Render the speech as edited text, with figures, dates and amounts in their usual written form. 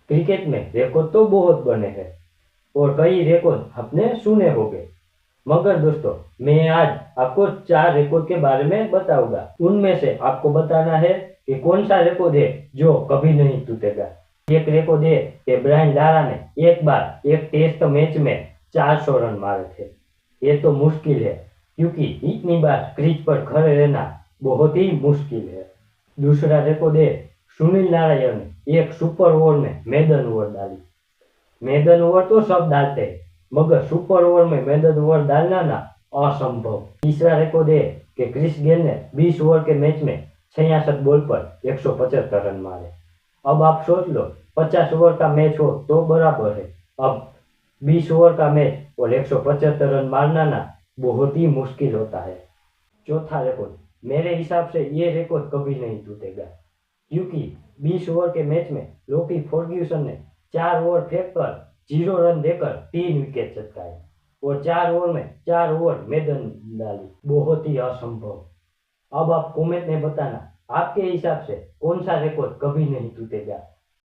Cricket में record तो बहुत बने हैं और कई रिकॉर्ड अपने सुने होंगे, मगर दोस्तों मैं आज आपको 4 रिकॉर्ड के बारे में बताऊंगा। उनमें से आपको बताना है कि कौन सा रिकॉर्ड है जो कभी नहीं टूटेगा। एक रिकॉर्ड है कि ब्रायन लारा ने एक बार एक टेस्ट मैच में 400 रन मारे थे। ये तो मुश्किल है क्योंकि इतनी बार क्रीज पर खड़े रहना बहुत ही मुश्किल है। दूसरा रिकॉर्ड है सुनील नारायण ने एक सुपर ओवर में मैदान ओवर डाली। मैदान ओवर तो सब डालते हैं, मगर सुपर ओवर में मैदान ओवर डालना ना असंभव। तीसरा रिकॉर्ड है कि क्रिस गेल ने 20 ओवर के मैच में 66 बॉल पर 175 रन मारे। अब आप सोच लो, 50 ओवर का मैच हो तो बराबर है, अब 20 ओवर का मैच और 175 रन मारना ना बहुत ही मुश्किल होता है। चौथा रिकॉर्ड, मेरे हिसाब से ये रिकॉर्ड कभी नहीं टूटेगा क्योंकि 20 ओवर के मैच में लोकी फर्ग्यूसन ने 4 ओवर फेंककर 0 रन देकर 3 विकेट चटकाए और 4 ओवर में 4 ओवर मैदान डाली। बहुत ही असंभव। अब आप कमेंट में बताना आपके हिसाब से कौन सा रिकॉर्ड कभी नहीं टूटेगा।